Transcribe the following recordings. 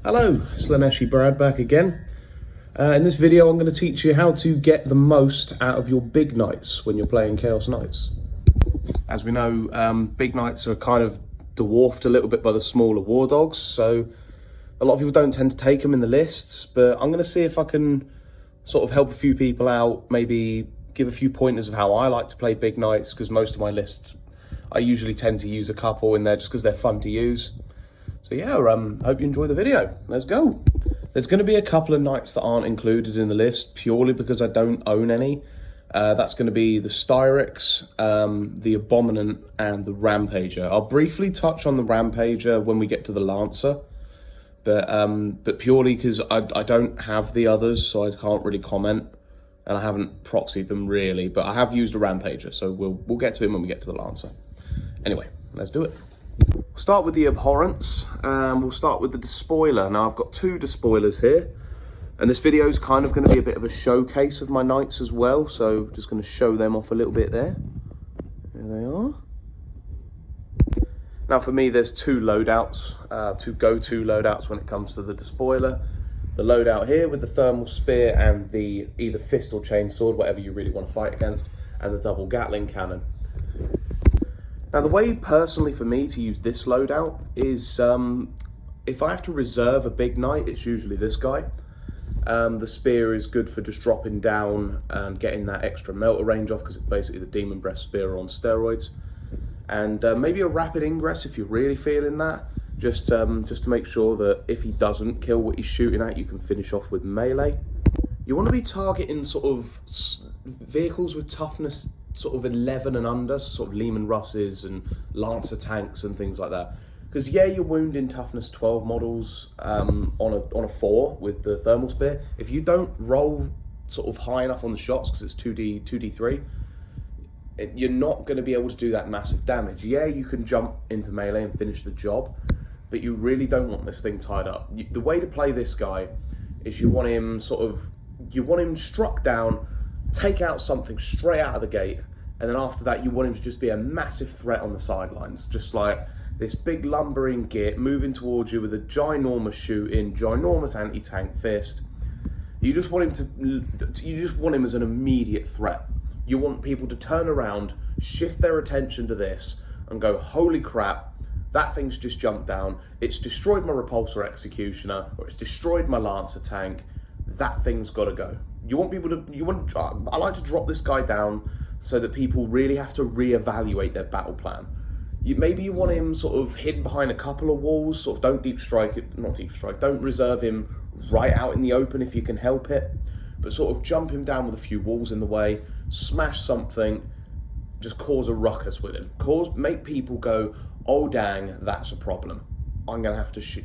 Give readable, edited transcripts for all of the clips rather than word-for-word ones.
Hello, Slaneshi Brad back again. In this video I'm going to teach you how to get the most out of your big knights when you're playing Chaos Knights. As we know, big knights are kind of dwarfed a little bit by the smaller war dogs, so a lot of people don't tend to take them in the lists, but I'm going to see if I can sort of help a few people out, maybe give a few pointers of how I like to play big knights, because most of my lists I usually tend to use a couple in there just because they're fun to use. So yeah, hope you enjoy the video. Let's go. There's going to be a couple of knights that aren't included in the list purely because I don't own any. That's going to be the Styrex, the Abominant, and the Rampager. I'll briefly touch on the Rampager when we get to the Lancer, but purely because I don't have the others, so I can't really comment, and I haven't proxied them really. But I have used a Rampager, so we'll get to him when we get to the Lancer. Anyway, let's do it. We'll start with the Abhorrence, and we'll start with the Despoiler. Now I've got two Despoilers here, and this video is kind of going to be a bit of a showcase of my knights as well, so just going to show them off a little bit there. There they are. Now for me there's two loadouts, two go-to loadouts when it comes to the Despoiler. The loadout here with the Thermal Spear and the either Fist or Chainsword, whatever you really want to fight against, and the double Gatling Cannon. Now the way personally for me to use this loadout is if I have to reserve a big knight, it's usually this guy. The spear is good for just dropping down and getting that extra melter range off, because it's basically the Demon Breath Spear on steroids. And maybe a rapid ingress if you're really feeling that, just to make sure that if he doesn't kill what he's shooting at, you can finish off with melee. You want to be targeting sort of vehicles with toughness sort of 11 and under, so sort of Lehman Russes and Lancer tanks and things like that. Because yeah, you're wounding toughness 12 models on a 4 with the Thermal Spear. If you don't roll sort of high enough on the shots, because it's 2d3, you're not going to be able to do that massive damage. Yeah, you can jump into melee and finish the job, but you really don't want this thing tied up. The way to play this guy is you want him struck down, take out something straight out of the gate, and then after that you want him to just be a massive threat on the sidelines, just like this big lumbering git moving towards you with a ginormous shooting, ginormous anti-tank fist. You just want him as an immediate threat. You want people to turn around, shift their attention to this, and go, holy crap, that thing's just jumped down, it's destroyed my Repulsor Executioner, or it's destroyed my Lancer tank, that thing's got to go. You want people to, I like to drop this guy down so that people really have to reevaluate their battle plan. Maybe you want him sort of hidden behind a couple of walls, sort of don't reserve him right out in the open if you can help it, but sort of jump him down with a few walls in the way, smash something, just cause a ruckus with him. Make people go, oh dang, that's a problem. I'm going to have to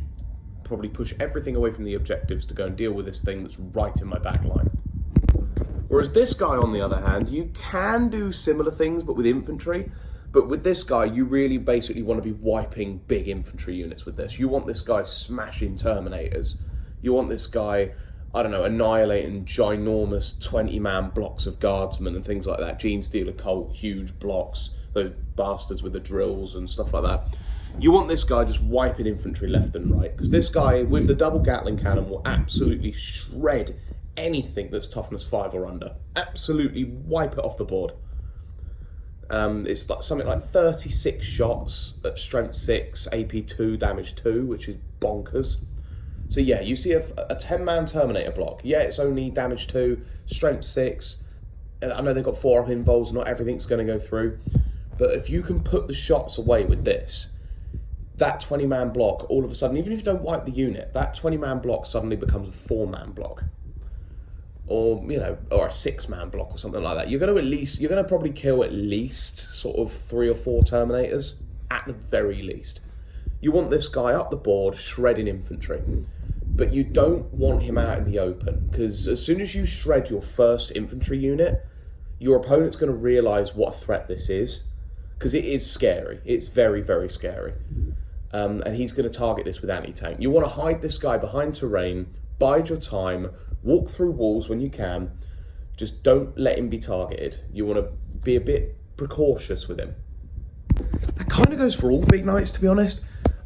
probably push everything away from the objectives to go and deal with this thing that's right in my back line. Whereas this guy, on the other hand, you can do similar things, but with infantry. But with this guy, you really basically want to be wiping big infantry units with this. You want this guy smashing Terminators. You want this guy, I don't know, annihilating ginormous 20-man blocks of guardsmen and things like that. Genestealer Cult, huge blocks, those bastards with the drills and stuff like that. You want this guy just wiping infantry left and right, because this guy with the double Gatling cannon will absolutely shred anything that's toughness 5 or under. Absolutely wipe it off the board. It's like something like 36 shots at strength 6, AP 2, damage 2, which is bonkers. So yeah, you see a 10-man Terminator block. Yeah, it's only damage 2, strength 6. And I know they've got 4 up involves, not everything's going to go through. But if you can put the shots away with this, that 20-man block, all of a sudden, even if you don't wipe the unit, that 20-man block suddenly becomes a 4-man block. Or, you know, or a 6-man block or something like that. You're going to probably kill at least sort of 3 or 4 Terminators, at the very least. You want this guy up the board, shredding infantry. But you don't want him out in the open, because as soon as you shred your first infantry unit, your opponent's going to realise what a threat this is, because it is scary. It's very, very scary. And he's going to target this with anti-tank. You want to hide this guy behind terrain, bide your time, walk through walls when you can, just don't let him be targeted. You want to be a bit precautious with him. That kind of goes for all big knights, to be honest.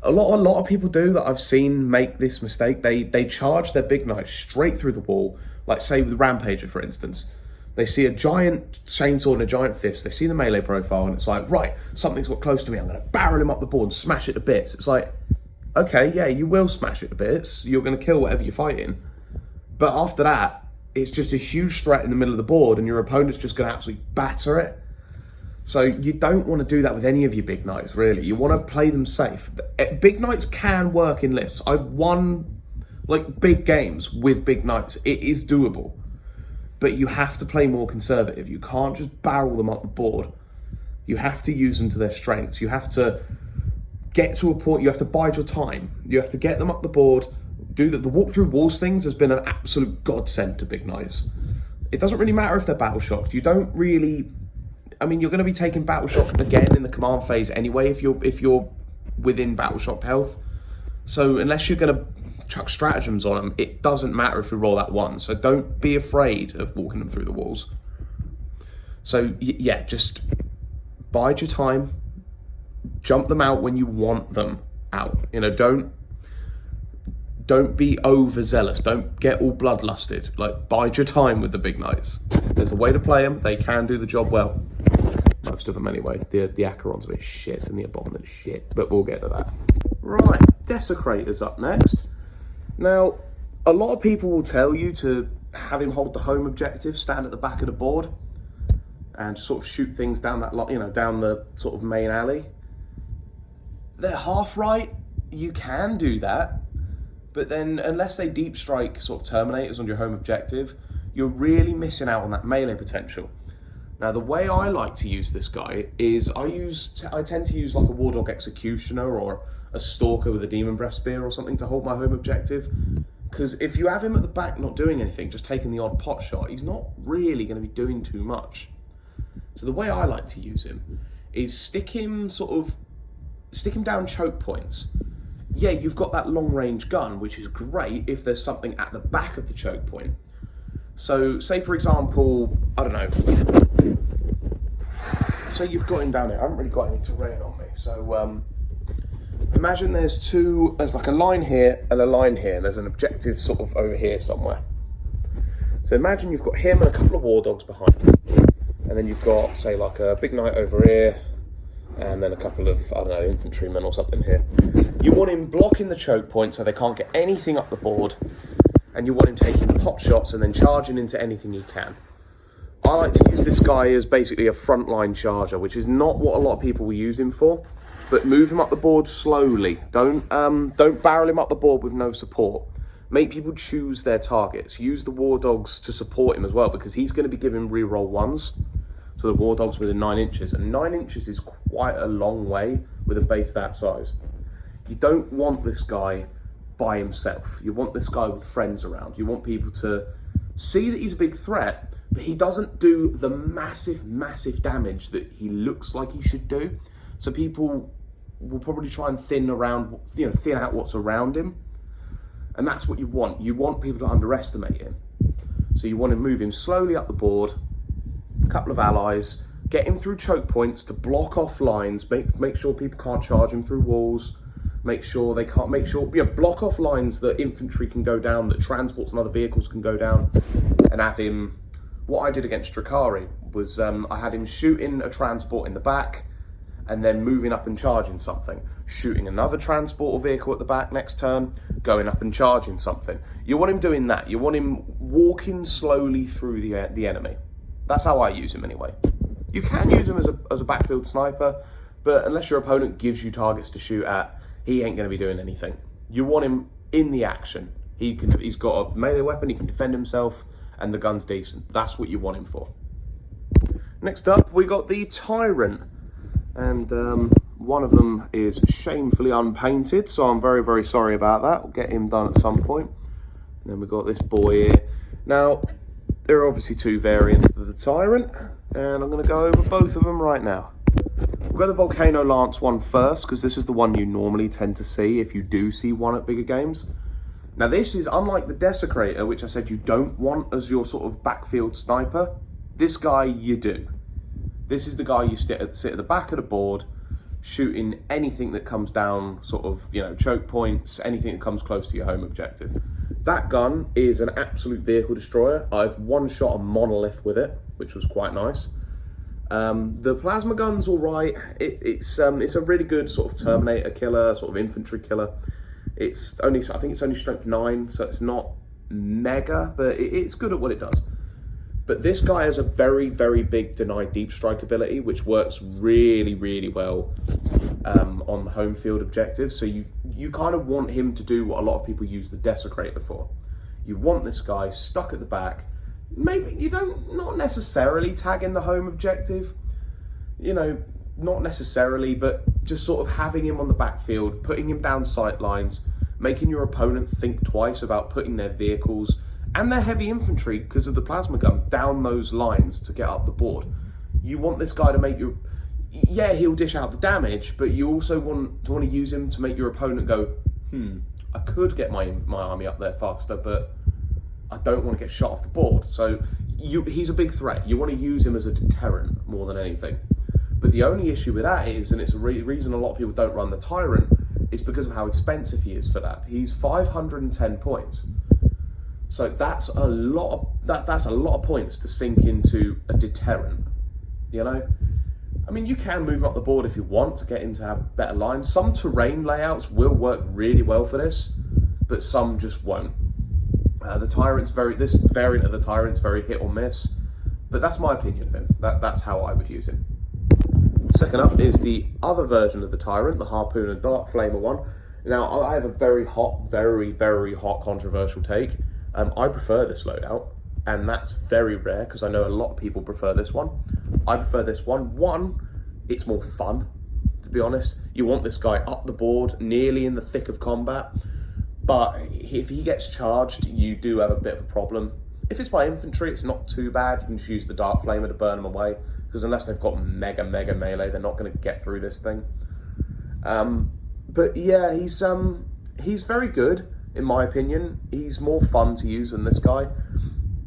A lot of people do that I've seen make this mistake. They charge their big knight straight through the wall, like say with the Rampager, for instance. They see a giant chainsaw and a giant fist, they see the melee profile, and it's like, right, something's got close to me, I'm going to barrel him up the board and smash it to bits. It's like, okay, yeah, you will smash it to bits, you're going to kill whatever you're fighting. But after that, it's just a huge threat in the middle of the board, and your opponent's just going to absolutely batter it. So you don't want to do that with any of your big knights, really. You want to play them safe. Big knights can work in lists. I've won like big games with big knights. It is doable. But you have to play more conservative. You can't just barrel them up the board. You have to use them to their strengths. You have to get to a point, you have to bide your time. You have to get them up the board. Do the walk through walls things has been an absolute godsend to big knights. It doesn't really matter if they're battle shocked. You don't really, I mean, you're going to be taking battle shock again in the command phase anyway if you're within battle shocked health. So unless you're going to chuck stratagems on them, it doesn't matter if we roll that one. So don't be afraid of walking them through the walls. So yeah, just bide your time, jump them out when you want them out. You know, don't be overzealous. Don't get all bloodlusted. Like, bide your time with the big knights. There's a way to play them. They can do the job well. Most of them anyway. The Acheron's a bit shit and the Abomination's shit, but we'll get to that. Right, Desecrator's up next. Now, a lot of people will tell you to have him hold the home objective, stand at the back of the board, and just sort of shoot things down that, down the sort of main alley. They're half right. You can do that, but then unless they deep strike sort of Terminators on your home objective, you're really missing out on that melee potential. Now, the way I like to use this guy is I tend to use like a War Dog Executioner or a Stalker with a Demon Breath Spear or something to hold my home objective. Because if you have him at the back not doing anything, just taking the odd pot shot, he's not really going to be doing too much. So the way I like to use him is stick him down choke points. Yeah, you've got that long range gun, which is great if there's something at the back of the choke point. So say for example, I don't know, say you've got him down here. I haven't really got any terrain on me. So imagine there's like a line here and a line here, and there's an objective sort of over here somewhere. So imagine you've got him and a couple of war dogs behind him. And then you've got, say, like a big knight over here, and then a couple of, I don't know, infantrymen or something here. You want him blocking the choke point so they can't get anything up the board, and you want him taking pot shots and then charging into anything he can. I like to use this guy as basically a frontline charger, which is not what a lot of people will use him for, but move him up the board slowly. Don't barrel him up the board with no support. Make people choose their targets. Use the war dogs to support him as well, because he's going to be giving reroll ones. So the war dogs within 9 inches, and 9 inches is quite a long way with a base that size. You don't want this guy by himself. You want this guy with friends around. You want people to see that he's a big threat, but he doesn't do the massive damage that he looks like he should do. So people will probably try and thin out what's around him. And that's what you want. You want people to underestimate him. So you want to move him slowly up the board, a couple of allies, get him through choke points to block off lines, make sure people can't charge him through walls, block off lines that infantry can go down, that transports and other vehicles can go down, and have him, what I did against Drakari was I had him shooting a transport in the back, and then moving up and charging something, shooting another transport or vehicle at the back next turn, going up and charging something. You want him doing that. You want him walking slowly through the enemy. That's how I use him anyway. You can use him as a backfield sniper, but unless your opponent gives you targets to shoot at, he ain't going to be doing anything. You want him in the action. He's got a melee weapon, he can defend himself, and the gun's decent. That's what you want him for. Next up, we got the Tyrant. And one of them is shamefully unpainted, so I'm very sorry about that. We'll get him done at some point. And then we've got this boy here. Now, there are obviously 2 variants of the Tyrant, and I'm going to go over both of them right now. We'll go the Volcano Lance one first, because this is the one you normally tend to see if you do see one at bigger games. Now, this is unlike the Desecrator, which I said you don't want as your sort of backfield sniper. This guy you do. This is the guy you sit at the back of the board, shooting anything that comes down, sort of, you know, choke points, anything that comes close to your home objective. That gun is an absolute vehicle destroyer. I've one-shot a monolith with it, which was quite nice. The plasma gun's all right. It's a really good sort of Terminator killer, sort of infantry killer. I think it's only strength 9, so it's not mega, but it's good at what it does. But this guy has a very, very big denied deep strike ability, which works really, really well on the home field objective. So you kind of want him to do what a lot of people use the Desecrator for. You want this guy stuck at the back. Maybe you not necessarily tag in the home objective, you know, not necessarily, but just sort of having him on the backfield, putting him down sight lines, making your opponent think twice about putting their vehicles and their heavy infantry, because of the plasma gun, down those lines to get up the board. You want this guy to make your... Yeah, he'll dish out the damage, but you also want to use him to make your opponent go, I could get my army up there faster, but I don't want to get shot off the board. So he's a big threat. You want to use him as a deterrent more than anything. But the only issue with that is, and it's a reason a lot of people don't run the Tyrant, is because of how expensive he is for that. He's 510 points. So that's a lot of points to sink into a deterrent, you know? I mean, you can move him up the board if you want to get him to have better lines. Some terrain layouts will work really well for this, but some just won't. This variant of the Tyrant's very hit or miss, but that's my opinion of him. That's how I would use him. Second up is the other version of the Tyrant, the Harpoon and Dark Flamer one. Now, I have a very hot, very, very hot controversial take. I prefer this loadout, and that's very rare because I know a lot of people prefer this one. I prefer this one. One, it's more fun, to be honest. You want this guy up the board, nearly in the thick of combat, but if he gets charged, you do have a bit of a problem. If it's by infantry, it's not too bad. You can just use the Dark Flamer to burn them away, because unless they've got mega melee, they're not going to get through this thing. But yeah, he's very good. In my opinion, he's more fun to use than this guy,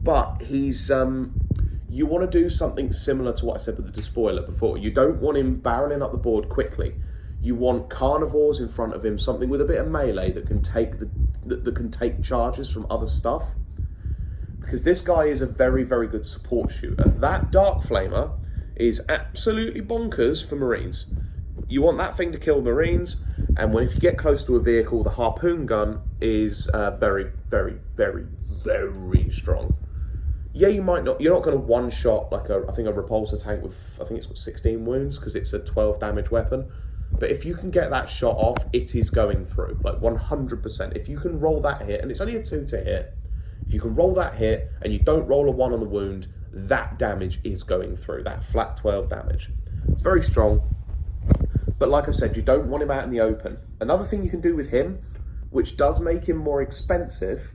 but he's, you want to do something similar to what I said with the Despoiler before. You don't want him barreling up the board quickly. You want carnivores in front of him, something with a bit of melee that can take charges from other stuff, because this guy is a very, very good support shooter. That Dark Flamer is absolutely bonkers for Marines. You want that thing to kill Marines, and if you get close to a vehicle, the Harpoon gun is very, very, very, very strong. Yeah, you're not going to one-shot like I think a repulsor tank with, I think it's got 16 wounds because it's a 12 damage weapon. But if you can get that shot off, it is going through, like 100%. If you can roll that hit, and it's only a 2 to hit, if you can roll that hit and you don't roll a 1 on the wound, that damage is going through, that flat 12 damage. It's very strong. But like I said, you don't want him out in the open. Another thing you can do with him, which does make him more expensive,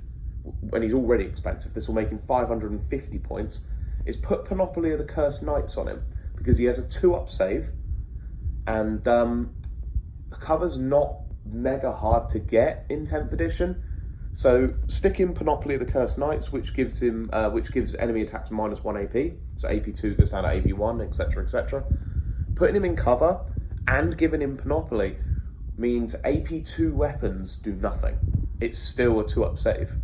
when he's already expensive, this will make him 550 points, is put Panoply of the Cursed Knights on him, because he has a 2-up save, and cover's not mega hard to get in 10th edition. So stick in Panoply of the Cursed Knights, which gives enemy attacks -1 AP, so AP2 goes down to AP1, etc, etc. Putting him in cover and giving him Panoply means AP2 weapons do nothing. It's still a 2-up save.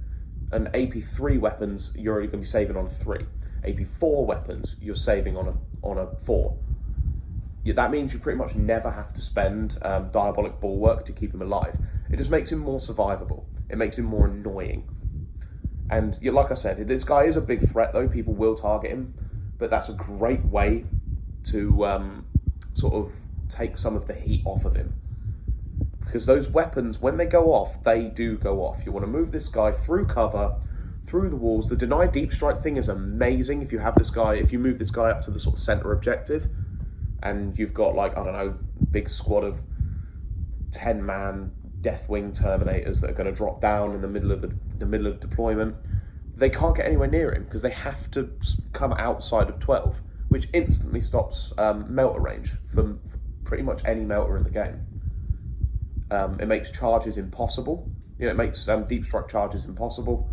And AP3 weapons, you're only going to be saving on a 3. AP4 weapons, you're saving on a 4. That means you pretty much never have to spend Diabolic Bulwark to keep him alive. It just makes him more survivable. It makes him more annoying. And like I said, this guy is a big threat though. People will target him, but that's a great way to sort of take some of the heat off of him. Because those weapons, when they go off, they do go off. You want to move this guy through cover, through the walls. The denied deep strike thing is amazing if you have this guy, if you move this guy up to the sort of center objective, and you've got like, I don't know, big squad of 10-man Deathwing Terminators that are going to drop down in the middle of deployment. They can't get anywhere near him because they have to come outside of 12, which instantly stops melter range from pretty much any melter in the game. It makes charges impossible. It makes deep strike charges impossible.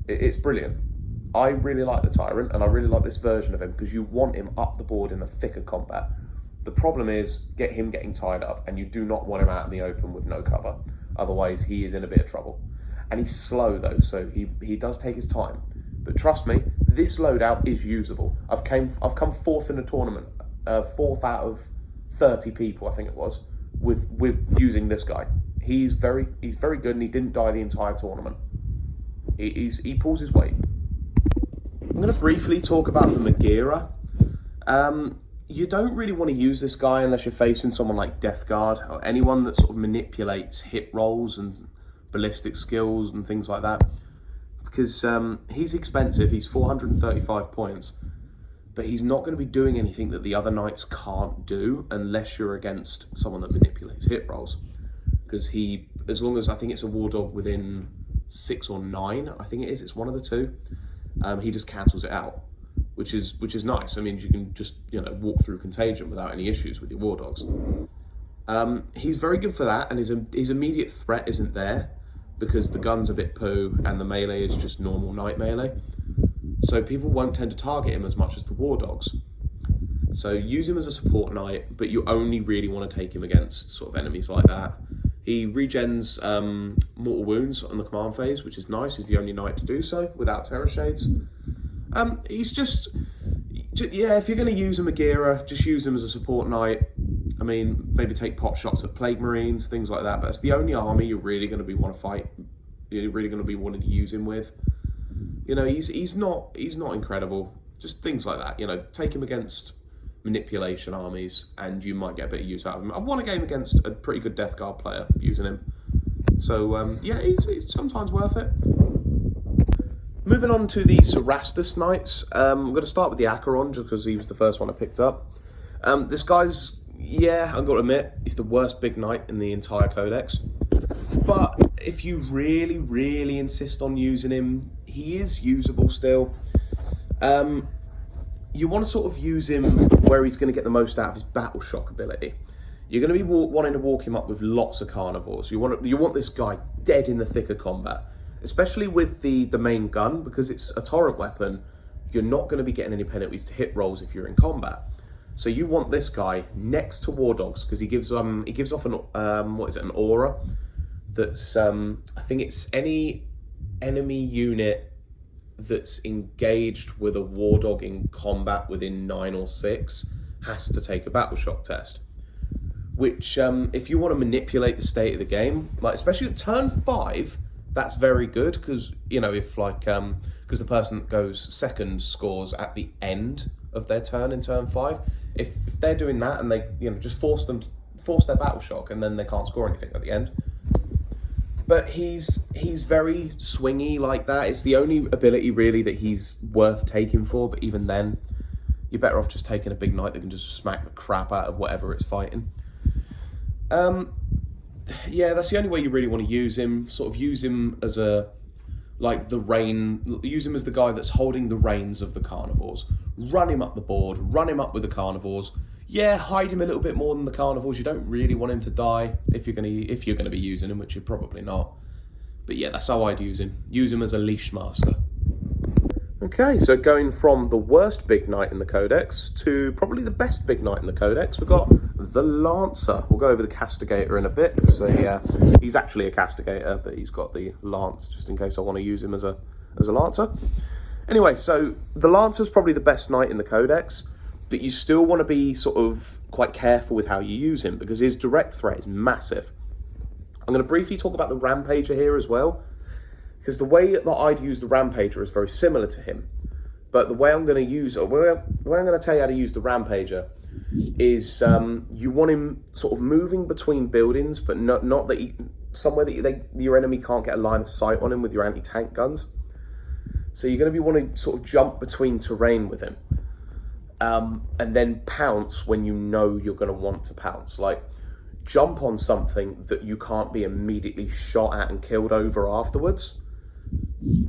It's brilliant. I really like the Tyrant, and I really like this version of him because you want him up the board in the thick of combat. The problem is get him getting tied up, and you do not want him out in the open with no cover. Otherwise, he is in a bit of trouble. And he's slow though, so he does take his time. But trust me, this loadout is usable. I've come fourth in a tournament, fourth out of 30 people, I think it was, with using this guy. He's very good, and he didn't die the entire tournament. He pulls his weight. I'm going to briefly talk about the Magaera. You don't really want to use this guy unless you're facing someone like Death Guard or anyone that sort of manipulates hit rolls and ballistic skills and things like that, because he's expensive. He's 435 points, but he's not going to be doing anything that the other knights can't do unless you're against someone that manipulates hit rolls, because as long as, I think it's a war dog within 6 or 9, I think it's one of the two, he just cancels it out, which is nice. I mean, you can just, you know, walk through contagion without any issues with your war dogs. He's very good for that, and his immediate threat isn't there because the gun's a bit poo and the melee is just normal knight melee. So people won't tend to target him as much as the war dogs. So use him as a support knight, but you only really want to take him against sort of enemies like that. He regens mortal wounds on the command phase, which is nice. He's the only knight to do so without terror shades. He's just, yeah, if you're going to use a Magaera, just use him as a support knight. I mean, maybe take pot shots at Plague Marines, things like that. But it's the only army you're really going to want to fight. You're really going to be wanting to use him with. You know, he's not incredible. Just things like that. You know, take him against manipulation armies, and you might get a bit of use out of him. I've won a game against a pretty good Death Guard player using him. So yeah, he's sometimes worth it. Moving on to the Cerastus Knights, I'm going to start with the Acheron just because he was the first one I picked up. This guy's, yeah, I've got to admit, he's the worst big knight in the entire codex. But if you really, really insist on using him, he is usable still. You want to sort of use him where he's going to get the most out of his battle shock ability. You're going to be wanting to walk him up with lots of carnivores. You want this guy dead in the thick of combat. Especially with the main gun, because it's a torrent weapon, you're not going to be getting any penalties to hit rolls if you're in combat. So you want this guy next to war dogs, because he gives off an what is it, an aura that's I think it's any enemy unit that's engaged with a war dog in combat within 9 or 6 has to take a battle shock test. Which if you want to manipulate the state of the game, like especially at turn 5. That's very good, because, you know, if like, because the person that goes second scores at the end of their turn in turn 5, if they're doing that and they, you know, just force their battle shock and then they can't score anything at the end. But he's very swingy like that. It's the only ability really that he's worth taking for, but even then, you're better off just taking a big knight that can just smack the crap out of whatever it's fighting. Yeah, that's the only way you really want to use him. Sort of use him as use him as the guy that's holding the reins of the carnivores. Run him up the board, run him up with the carnivores. Yeah, hide him a little bit more than the carnivores. You don't really want him to die if you're gonna be using him, which you're probably not. But yeah, that's how I'd use him. Use him as a leash master. Okay, so going from the worst big knight in the codex to probably the best big knight in the codex, we've got the Lancer. We'll go over the Castigator in a bit, because he's actually a Castigator, but he's got the Lance, just in case I want to use him as a Lancer. Anyway, so the Lancer's probably the best knight in the codex, but you still want to be sort of quite careful with how you use him, because his direct threat is massive. I'm going to briefly talk about the Rampager here as well, because the way that I'd use the Rampager is very similar to him. But the way I'm going to use, or the way I'm going to tell you how to use the Rampager is you want him sort of moving between buildings, but not that somewhere that your enemy can't get a line of sight on him with your anti-tank guns. So you're going to be wanting to sort of jump between terrain with him. And then pounce when you know you're going to want to pounce. Like, jump on something that you can't be immediately shot at and killed over afterwards.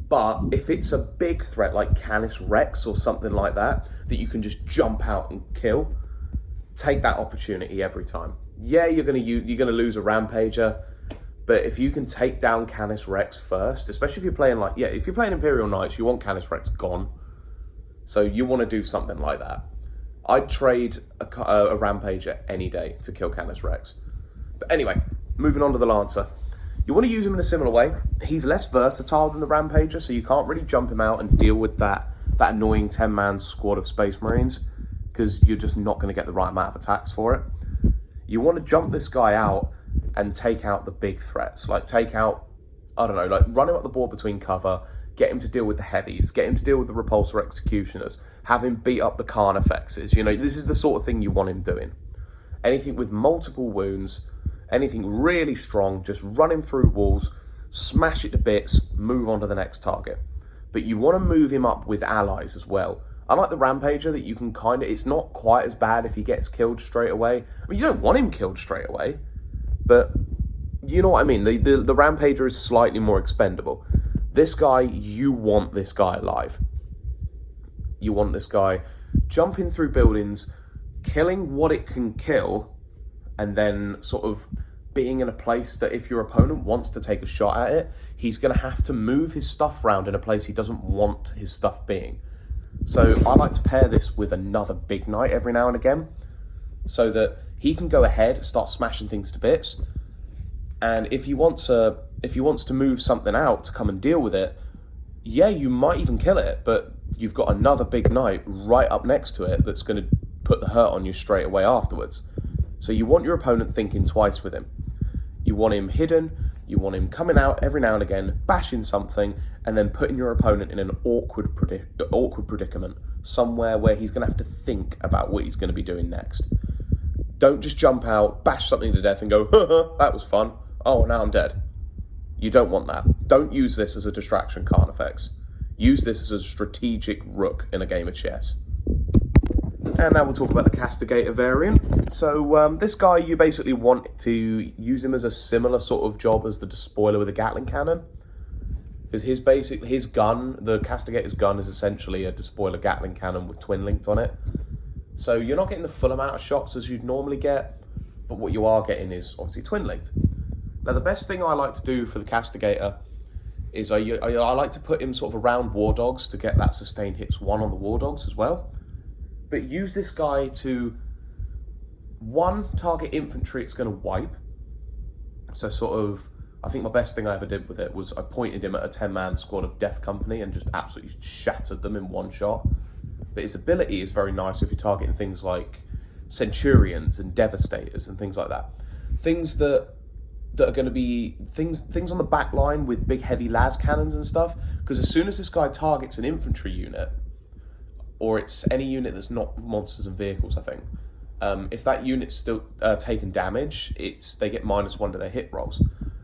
But if it's a big threat like Canis Rex or something like that, that you can just jump out and kill, take that opportunity every time. Yeah, you're gonna lose a Rampager, but if you can take down Canis Rex first, especially if you're playing if you're playing Imperial Knights, you want Canis Rex gone. So you want to do something like that. I'd trade a Rampager any day to kill Canis Rex. But anyway, moving on to the Lancer. You want to use him in a similar way. He's less versatile than the Rampager, so you can't really jump him out and deal with that annoying 10-man squad of Space Marines, because you're just not going to get the right amount of attacks for it. You want to jump this guy out and take out the big threats. Like take out, I don't know, like run him up the board between cover, get him to deal with the heavies, get him to deal with the Repulsor Executioners, have him beat up the Carnifexes. You know, this is the sort of thing you want him doing. Anything with multiple wounds, anything really strong, just run him through walls, smash it to bits, move on to the next target. But you want to move him up with allies as well. Unlike the Rampager that you can kind of, it's not quite as bad if he gets killed straight away. I mean, you don't want him killed straight away, but you know what I mean. The Rampager is slightly more expendable. This guy, you want this guy alive. You want this guy jumping through buildings, killing what it can kill, and then sort of being in a place that if your opponent wants to take a shot at it, he's going to have to move his stuff around in a place he doesn't want his stuff being. So I like to pair this with another big knight every now and again, so that he can go ahead, start smashing things to bits, and if he wants to move something out to come and deal with it, yeah, you might even kill it, but you've got another big knight right up next to it that's going to put the hurt on you straight away afterwards. So you want your opponent thinking twice with him. You want him hidden, you want him coming out every now and again, bashing something, and then putting your opponent in an awkward predicament, somewhere where he's going to have to think about what he's going to be doing next. Don't just jump out, bash something to death and go, that was fun. Oh, now I'm dead. You don't want that. Don't use this as a distraction Carnifex. Use this as a strategic rook in a game of chess. And now we'll talk about the Castigator variant. So this guy, you basically want to use him as a similar sort of job as the Despoiler with a Gatling cannon. Because his gun, the Castigator's gun, is essentially a Despoiler Gatling cannon with twin linked on it. So you're not getting the full amount of shots as you'd normally get, but what you are getting is obviously twin linked. Now the best thing I like to do for the Castigator is I like to put him sort of around War Dogs to get that sustained hits 1 on the War Dogs as well. But use this guy to, 1, target infantry it's going to wipe. So sort of, I think my best thing I ever did with it was I pointed him at a 10-man squad of Death Company and just absolutely shattered them in one shot. But his ability is very nice if you're targeting things like Centurions and Devastators and things like that. Things that are going to be things on the back line with big heavy las cannons and stuff. Because as soon as this guy targets an infantry unit, or it's any unit that's not monsters and vehicles, I think, if that unit's still taking damage, they get -1 to their hit rolls,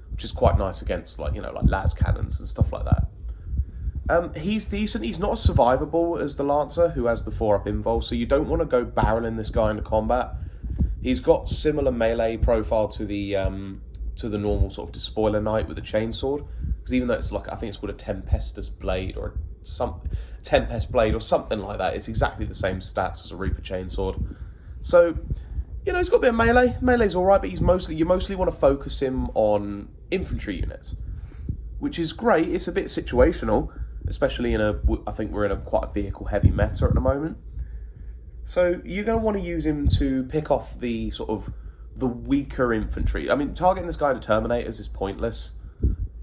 which is quite nice against like las cannons and stuff like that. He's decent. He's not as survivable as the Lancer, who has the 4-up invul, so you don't want to go barreling this guy into combat. He's got similar melee profile to the normal sort of Despoiler Knight with a chainsword, because even though it's like, I think it's called a Tempestus Blade or Tempest Blade or something like that, it's exactly the same stats as a Reaper chainsword. So, he's got a bit of melee. Melee's all right, but you mostly want to focus him on infantry units, which is great. It's a bit situational, especially I think we're in a quite a vehicle-heavy meta at the moment. So you're going to want to use him to pick off the sort of the weaker infantry. I mean, targeting this guy to Terminators is pointless.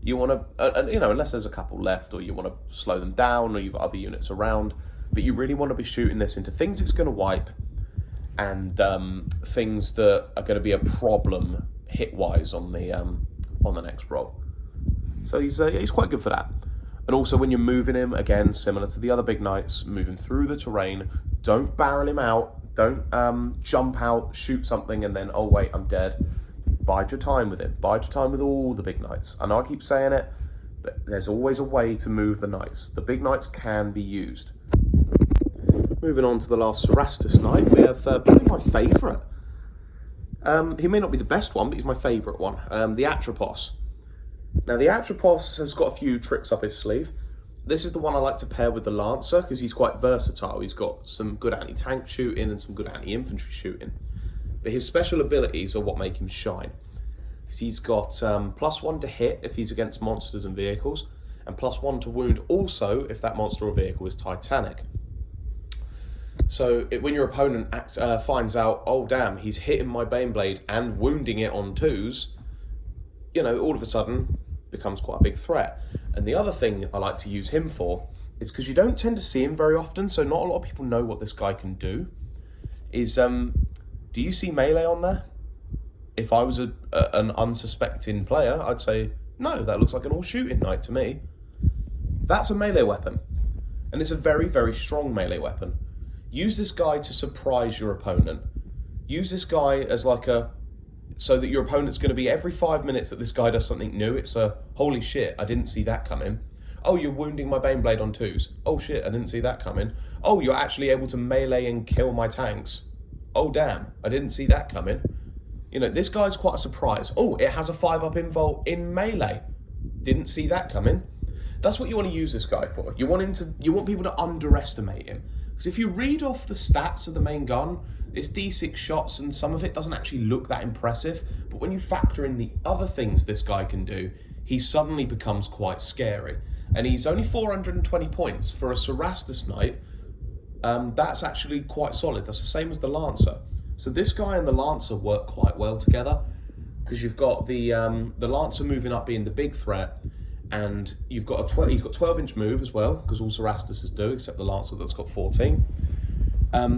You want to, unless there's a couple left, or you want to slow them down, or you've got other units around. But you really want to be shooting this into things it's going to wipe, and things that are going to be a problem hit-wise on the next roll. So he's quite good for that. And also when you're moving him, again, similar to the other big knights, moving through the terrain, don't barrel him out. Don't jump out, shoot something, and then, oh wait, I'm dead. Bide your time with it. Bide your time with all the big knights. I know I keep saying it, but there's always a way to move the knights. The big knights can be used. Moving on to the last Cerastus knight, we have probably my favourite. He may not be the best one, but he's my favourite one. The Atrapos. Now, the Atrapos has got a few tricks up his sleeve. This is the one I like to pair with the Lancer, because he's quite versatile. He's got some good anti-tank shooting and some good anti-infantry shooting. But his special abilities are what make him shine. He's got +1 to hit if he's against monsters and vehicles, and +1 to wound also if that monster or vehicle is Titanic. So when your opponent finds out, oh damn, he's hitting my Baneblade and wounding it on 2s, you know, all of a sudden becomes quite a big threat. And the other thing I like to use him for is because you don't tend to see him very often, so not a lot of people know what this guy can do, is, do you see melee on there? If I was an unsuspecting player, I'd say, no, that looks like an all-shooting knight to me. That's a melee weapon. And it's a very, very strong melee weapon. Use this guy to surprise your opponent. Use this guy as like so that your opponent's going to be every 5 minutes that this guy does something new, it's a, holy shit, I didn't see that coming. Oh, you're wounding my Baneblade on 2s. Oh shit, I didn't see that coming. Oh, you're actually able to melee and kill my tanks. Oh damn, I didn't see that coming. You know, this guy's quite a surprise. Oh, it has a 5-up invul in melee. Didn't see that coming. That's what you want to use this guy for. You want people to underestimate him. Because if you read off the stats of the main gun, it's D6 shots and some of it doesn't actually look that impressive. But when you factor in the other things this guy can do, he suddenly becomes quite scary. And he's only 420 points for a Cerastus Knight. That's actually quite solid. That's the same as the Lancer. So this guy and the Lancer work quite well together, because you've got the Lancer moving up being the big threat, and you've got he's got 12-inch move as well, because all Cerastuses do, except the Lancer that's got 14.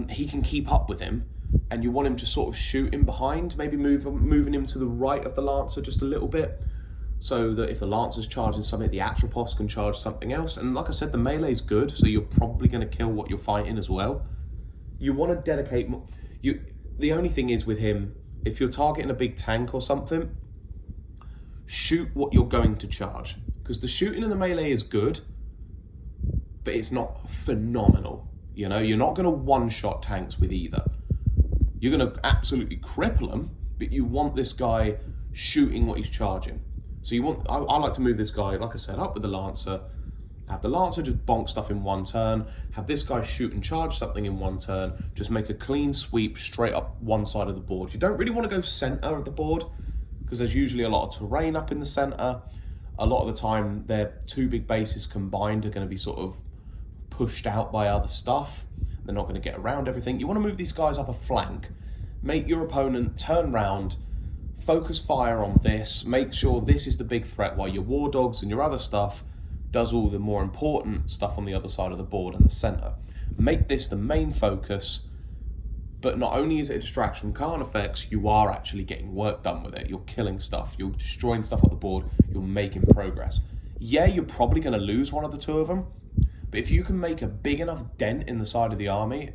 He can keep up with him, and you want him to sort of shoot him behind, maybe moving him to the right of the Lancer just a little bit, so that if the Lancer's charging something, the Atrapos can charge something else. And like I said, the melee's good, so you're probably going to kill what you're fighting as well. You want to dedicate more. The only thing is with him, if you're targeting a big tank or something, shoot what you're going to charge. Because the shooting in the melee is good, but it's not phenomenal. You know, you're not going to one-shot tanks with either. You're going to absolutely cripple them, but you want this guy shooting what he's charging. So you want, I like to move this guy, like I said, up with the Lancer, have the Lancer just bonk stuff in one turn, have this guy shoot and charge something in one turn, just make a clean sweep straight up one side of the board. You don't really want to go center of the board, because there's usually a lot of terrain up in the center. A lot of the time, their 2 big bases combined are going to be sort of pushed out by other stuff. They're not going to get around everything. You want to move these guys up a flank, make your opponent turn round, focus fire on this, make sure this is the big threat while your War Dogs and your other stuff does all the more important stuff on the other side of the board and the center. Make this the main focus, but not only is it a distraction from card effects, you are actually getting work done with it. You're killing stuff, you're destroying stuff on the board, you're making progress. Yeah, you're probably going to lose one of the 2 of them, but if you can make a big enough dent in the side of the army,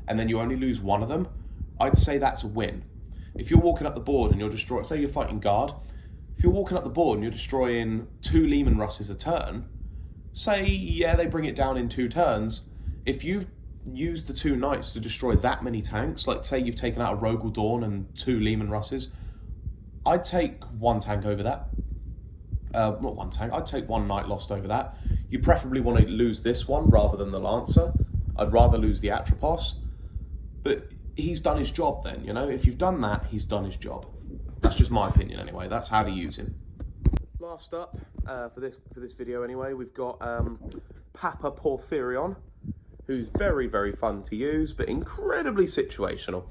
and then you only lose one of them, I'd say that's a win. If you're walking up the board and you're destroying, say you're fighting guard, if you're walking up the board and you're destroying 2 Leman Russes a turn, say, yeah, they bring it down in 2 turns. If you've used the 2 knights to destroy that many tanks, like say you've taken out a Rogel Dawn and 2 Leman Russes, I'd take 1 tank over that. Not 1 tank, I'd take 1 knight lost over that. You preferably want to lose this one rather than the Lancer. I'd rather lose the Atrapos. But he's done his job then, you know? If you've done that, he's done his job. That's just my opinion anyway. That's how to use him. Last up, for this video anyway, we've got Papa Porphyrion, who's very, very fun to use, but incredibly situational.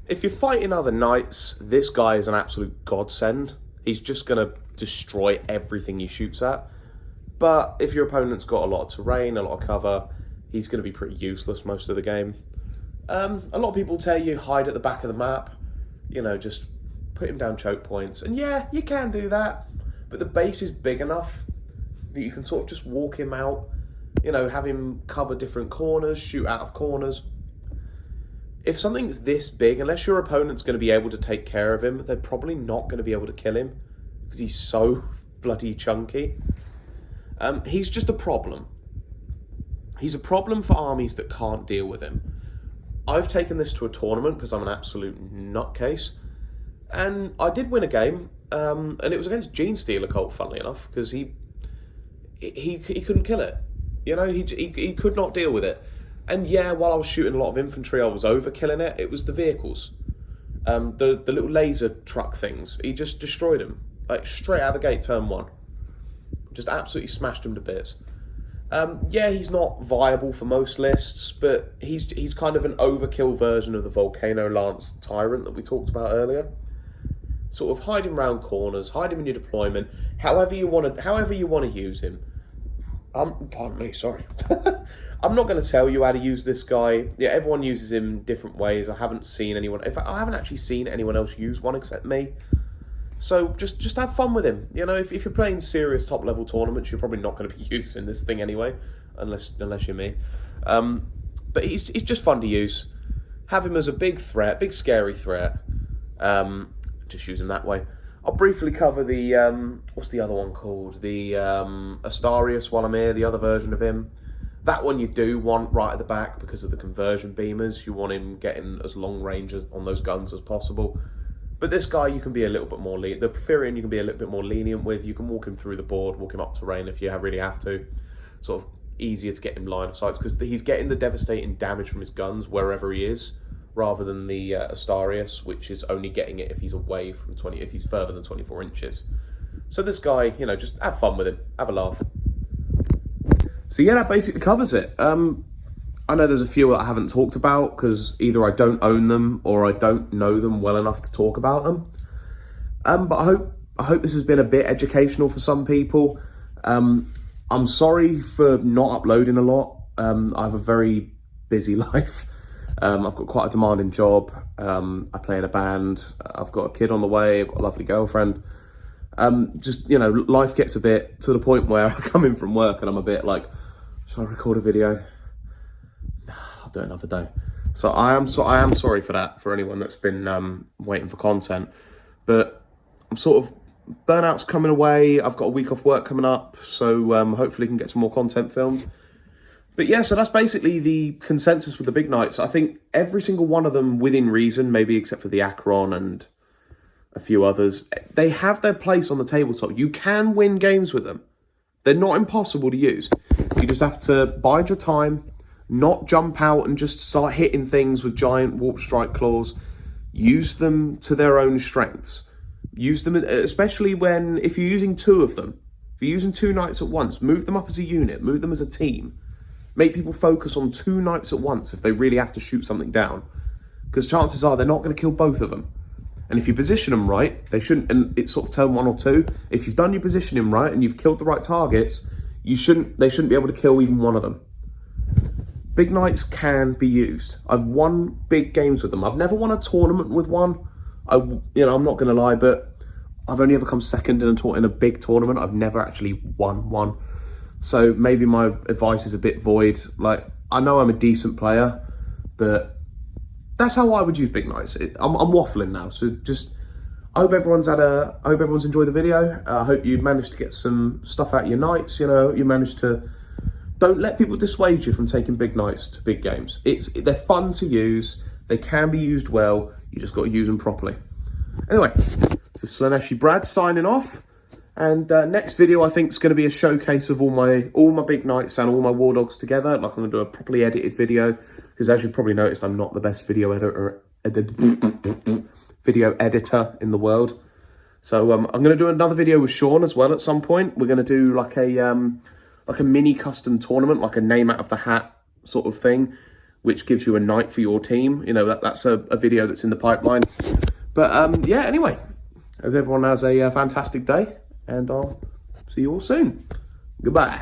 If you're fighting other knights, this guy is an absolute godsend. He's just going to destroy everything he shoots at. But if your opponent's got a lot of terrain, a lot of cover, he's going to be pretty useless most of the game. A lot of people tell you hide at the back of the map, you know, just put him down choke points. And yeah, you can do that. But the base is big enough that you can sort of just walk him out, you know, have him cover different corners, shoot out of corners. If something's this big, unless your opponent's going to be able to take care of him, they're probably not going to be able to kill him because he's so bloody chunky. He's just a problem. He's a problem for armies that can't deal with him. I've taken this to a tournament because I'm an absolute nutcase. And I did win a game. And it was against Genestealer Cult, funnily enough, because he couldn't kill it. You know, he could not deal with it. And yeah, while I was shooting a lot of infantry, I was overkilling it. It was the vehicles. The little laser truck things. He just destroyed them. Like, straight out of the gate, turn 1. Just absolutely smashed them to bits. Yeah, he's not viable for most lists, but he's kind of an overkill version of the Volcano Lance Tyrant that we talked about earlier. Sort of hide him round corners, hide him in your deployment, however you want to use him. Pardon me, sorry. I'm not going to tell you how to use this guy. Yeah, everyone uses him different ways. I haven't seen anyone. In fact, I haven't actually seen anyone else use one except me. So just have fun with him. You know, if you're playing serious top level tournaments, you're probably not going to be using this thing anyway, unless you're me. But he's just fun to use. Have him as a big threat, big scary threat. Just use him that way. I'll briefly cover the what's the other one called? The Astarius while I'm here. The other version of him. That one you do want right at the back because of the conversion beamers. You want him getting as long range on those guns as possible. But this guy, you can be a little bit more lenient. The Porphyrion, you can be a little bit more lenient with. You can walk him through the board, walk him up terrain if you really have to. Sort of easier to get him line of sight because he's getting the devastating damage from his guns wherever he is, rather than the Astarius, which is only getting it if he's away from if he's further than 24 inches. So this guy, you know, just have fun with him, have a laugh. So yeah, that basically covers it. I know there's a few that I haven't talked about because either I don't own them or I don't know them well enough to talk about them. But I hope this has been a bit educational for some people. I'm sorry for not uploading a lot. I have a very busy life. I've got quite a demanding job. I play in a band. I've got a kid on the way. I've got a lovely girlfriend. Just, you know, life gets a bit to the point where I come in from work and I'm a bit like, should I record a video? I'll do it another day. So I am sorry for that, for anyone that's been waiting for content. But I'm sort of, burnout's coming away. I've got a week off work coming up, so hopefully can get some more content filmed. But yeah, so that's basically the consensus with the big knights. I think every single one of them within reason, maybe except for the Acheron and a few others, they have their place on the tabletop. You can win games with them. They're not impossible to use. You just have to bide your time, not jump out and just start hitting things with giant warp strike claws. Use them to their own strengths. Use them, especially if you're using two of them. If you're using two knights at once, move them up as a unit, move them as a team. Make people focus on two knights at once if they really have to shoot something down. Because chances are they're not going to kill both of them. And if you position them right, they shouldn't, and it's sort of turn 1 or 2. If you've done your positioning right and you've killed the right targets, they shouldn't be able to kill even one of them. Big knights can be used. I've won big games with them. I've never won a tournament with one. I'm not going to lie, but I've only ever come second in a big tournament. I've never actually won one. So maybe my advice is a bit void. Like, I know I'm a decent player, but that's how I would use big knights. I'm waffling now, so just I hope everyone's enjoyed the video. I hope you managed to get some stuff out of your knights. You know, you managed to. Don't let people dissuade you from taking big knights to big games. They're fun to use. They can be used well. You just got to use them properly. Anyway, this is Slaneshi Brad signing off. And next video, I think, is going to be a showcase of all my big knights and all my war dogs together. Like, I'm going to do a properly edited video because, as you've probably noticed, I'm not the best video editor in the world. So I'm going to do another video with Sean as well at some point. We're going to do like a mini custom tournament, like a name out of the hat sort of thing, which gives you a knight for your team. You know, that's a video that's in the pipeline. But yeah, anyway, hope everyone has a fantastic day. And I'll see you all soon. Goodbye.